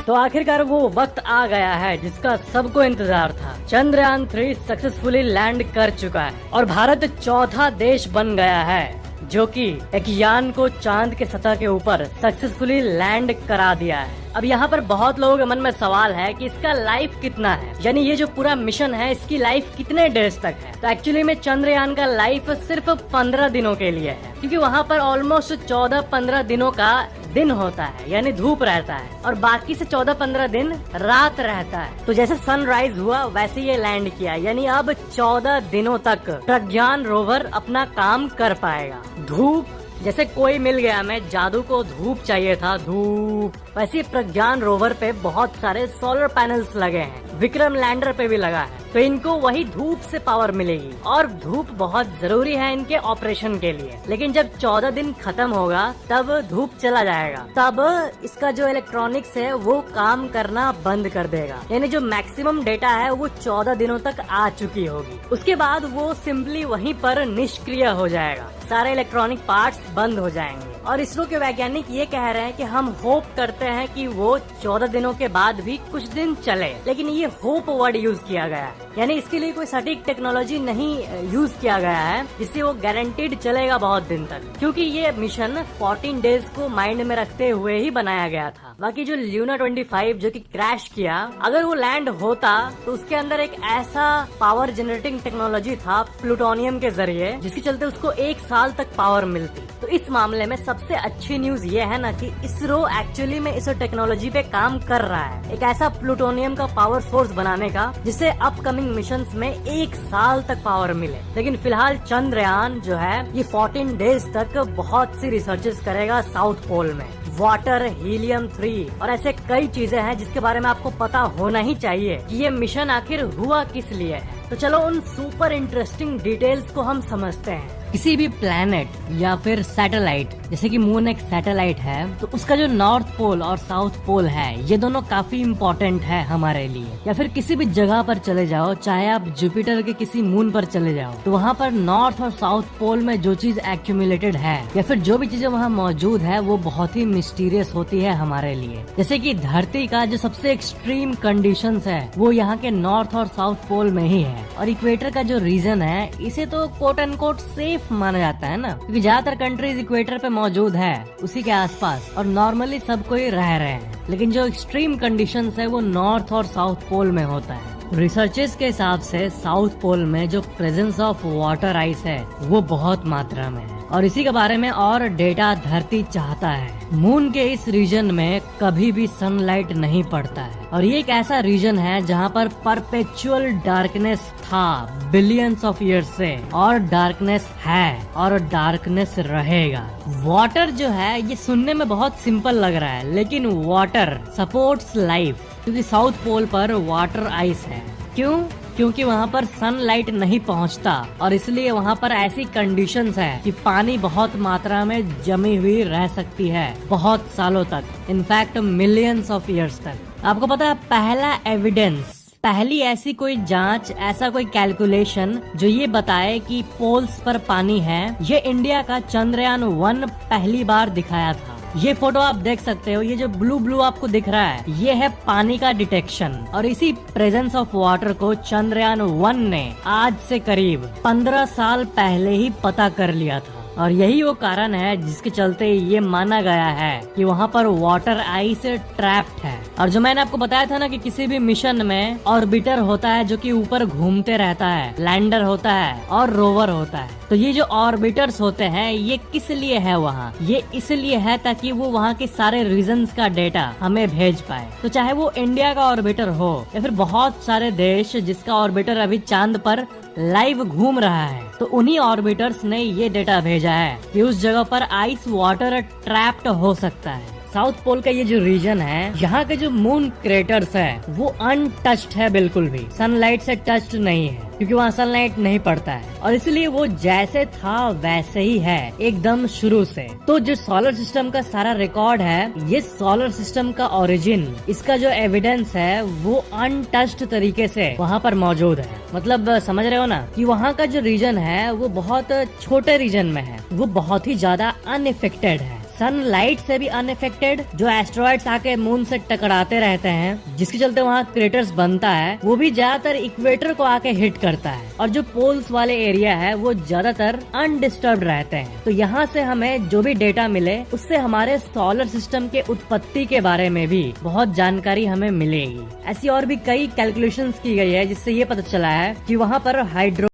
तो आखिरकार वो वक्त आ गया है जिसका सबको इंतजार था। चंद्रयान 3 सक्सेसफुली लैंड कर चुका है और भारत चौथा देश बन गया है जो कि एक यान को चांद के सतह के ऊपर सक्सेसफुली लैंड करा दिया है। अब यहाँ पर बहुत लोगों के मन में सवाल है कि इसका लाइफ कितना है, यानी ये जो पूरा मिशन है इसकी लाइफ कितने डेज तक है। तो एक्चुअली में चंद्रयान का लाइफ सिर्फ 15 दिनों के लिए है, क्योंकि वहाँ पर ऑलमोस्ट 14-15 दिनों का दिन होता है, यानी धूप रहता है, और बाकी से 14-15 दिन रात रहता है। तो जैसे सनराइज हुआ वैसे ये लैंड किया, यानी अब 14 दिनों तक प्रज्ञान रोवर अपना काम कर पाएगा। धूप जैसे कोई मिल गया, हमें जादू को धूप चाहिए था, धूप, वैसे प्रज्ञान रोवर पे बहुत सारे सोलर पैनल्स लगे हैं, विक्रम लैंडर पे भी लगा है, तो इनको वही धूप से पावर मिलेगी और धूप बहुत जरूरी है इनके ऑपरेशन के लिए। लेकिन जब 14 दिन खत्म होगा तब धूप चला जाएगा, तब इसका जो इलेक्ट्रॉनिक्स है वो काम करना बंद कर देगा, यानी जो मैक्सिमम डेटा है वो 14 दिनों तक आ चुकी होगी। उसके बाद वो सिंपली वहीं पर निष्क्रिय हो जाएगा, सारे इलेक्ट्रॉनिक पार्ट्स बंद हो जाएंगे। और इसरो के वैज्ञानिक ये कह रहे हैं कि हम होप करते हैं कि वो 14 दिनों के बाद भी कुछ दिन चले, लेकिन ये होप वर्ड यूज किया गया है, यानी इसके लिए कोई सटीक टेक्नोलॉजी नहीं यूज किया गया है जिससे वो गारंटीड चलेगा बहुत दिन तक, क्योंकि ये मिशन 14 डेज को माइंड में रखते हुए ही बनाया गया था। बाकी जो ल्यूना 25 जो कि क्रैश किया, अगर वो लैंड होता तो उसके अंदर एक ऐसा पावर जनरेटिंग टेक्नोलॉजी था प्लूटोनियम के जरिए, जिसके चलते उसको 1 साल तक पावर मिलती। तो इस मामले में सबसे अच्छी न्यूज ये है ना कि इसरो एक्चुअली में इस टेक्नोलॉजी पे काम कर रहा है, एक ऐसा प्लूटोनियम का पावर सोर्स बनाने का जिससे अपकमिंग मिशंस में 1 साल तक पावर मिले। लेकिन फिलहाल चंद्रयान जो है ये 14 डेज तक बहुत सी रिसर्चेस करेगा साउथ पोल में, वाटर, हीलियम 3 और ऐसे कई चीजें हैं जिसके बारे में आपको पता होना ही चाहिए कि ये मिशन आखिर हुआ किस लिए है। तो चलो उन सुपर इंटरेस्टिंग डिटेल्स को हम समझते हैं। किसी भी प्लैनेट या फिर सैटेलाइट, जैसे कि मून एक सैटेलाइट है, तो उसका जो नॉर्थ पोल और साउथ पोल है ये दोनों काफी इम्पोर्टेंट है हमारे लिए। या फिर किसी भी जगह पर चले जाओ, चाहे आप जुपिटर के किसी मून पर चले जाओ, तो वहाँ पर नॉर्थ और साउथ पोल में जो चीज एक्यूमुलेटेड है या फिर जो भी चीजें वहाँ मौजूद है वो बहुत ही मिस्टीरियस होती है हमारे लिए। जैसे कि धरती का जो सबसे एक्सट्रीम कंडीशंस है वो यहाँ के नॉर्थ और साउथ पोल में ही है, और इक्वेटर का जो रीजन है इसे तो कोट एंड कोट सेफ माना जाता है ना, क्योंकि ज्यादातर कंट्रीज इक्वेटर पे मौजूद है उसी के आसपास, और नॉर्मली सब कोई रह रहे हैं। लेकिन जो एक्सट्रीम कंडीशंस है वो नॉर्थ और साउथ पोल में होता है। रिसर्चेस के हिसाब से साउथ पोल में जो प्रेजेंस ऑफ वाटर आइस है वो बहुत मात्रा में है, और इसी के बारे में और डेटा धरती चाहता है। मून के इस रीजन में कभी भी सनलाइट नहीं पड़ता है, और ये एक ऐसा रीजन है जहाँ पर परपेचुअल डार्कनेस था बिलियंस ऑफ ईयर्स से, और डार्कनेस है और डार्कनेस रहेगा। वाटर जो है ये सुनने में बहुत सिंपल लग रहा है, लेकिन वाटर सपोर्ट्स लाइफ, क्योंकि साउथ पोल पर वाटर आइस है। क्यों? क्योंकि वहाँ पर सनलाइट नहीं पहुँचता, और इसलिए वहाँ पर ऐसी कंडीशंस है कि पानी बहुत मात्रा में जमी हुई रह सकती है बहुत सालों तक, इनफैक्ट मिलियंस ऑफ ईयर्स तक। आपको पता है पहला एविडेंस, पहली ऐसी कोई जांच, ऐसा कोई कैलकुलेशन जो ये बताए कि पोल्स पर पानी है, ये इंडिया का चंद्रयान 1 पहली बार दिखाया था। ये फोटो आप देख सकते हो, ये जो ब्लू ब्लू आपको दिख रहा है ये है पानी का डिटेक्शन, और इसी प्रेजेंस ऑफ वाटर को चंद्रयान 1 ने आज से करीब 15 साल पहले ही पता कर लिया था। और यही वो कारण है जिसके चलते ये माना गया है कि वहाँ पर वाटर आइस ट्रैप्ड है। और जो मैंने आपको बताया था ना कि किसी भी मिशन में ऑर्बिटर होता है जो कि ऊपर घूमते रहता है, लैंडर होता है और रोवर होता है, तो ये जो ऑर्बिटर्स होते हैं ये किस लिए है वहाँ? ये इसलिए है ताकि वो वहाँ के सारे रीजन्स का डेटा हमें भेज पाए। तो चाहे वो इंडिया का ऑर्बिटर हो या फिर बहुत सारे देश जिसका ऑर्बिटर अभी चांद पर लाइव घूम रहा है, तो उन्हीं ऑर्बिटर्स ने ये डेटा भेजा है कि उस जगह पर आइस वाटर ट्रैप्ड हो सकता है। साउथ पोल का ये जो रीजन है, यहाँ के जो मून क्रेटर्स है वो अनटच्ड है, बिल्कुल भी सनलाइट से टच्ड नहीं है, क्योंकि वहाँ सनलाइट नहीं पड़ता है, और इसलिए वो जैसे था वैसे ही है एकदम शुरू से। तो जो सोलर सिस्टम का सारा रिकॉर्ड है, ये सोलर सिस्टम का ओरिजिन, इसका जो एविडेंस है वो अनटच्ड तरीके से वहाँ पर मौजूद है। मतलब समझ रहे हो ना कि वहाँ का जो रीजन है वो बहुत छोटे रीजन में है, वो बहुत ही ज्यादा अनइफेक्टेड है, सनलाइट से भी अनइफेक्टेड, जो एस्ट्रॉइड्स आके मून से टकराते रहते हैं जिसके चलते वहाँ क्रेटर्स बनता है, वो भी ज्यादातर इक्वेटर को आके हिट करता है। और जो पोल्स वाले एरिया है वो ज्यादातर अनडिस्टर्ब्ड रहते हैं। तो यहाँ से हमें जो भी डेटा मिले उससे हमारे सोलर सिस्टम के उत्पत्ति के बारे में भी बहुत जानकारी हमें मिलेगी। ऐसी और भी कई कैलकुलेशंस की गई है जिससे ये पता चला है कि वहाँ पर हाइड्रो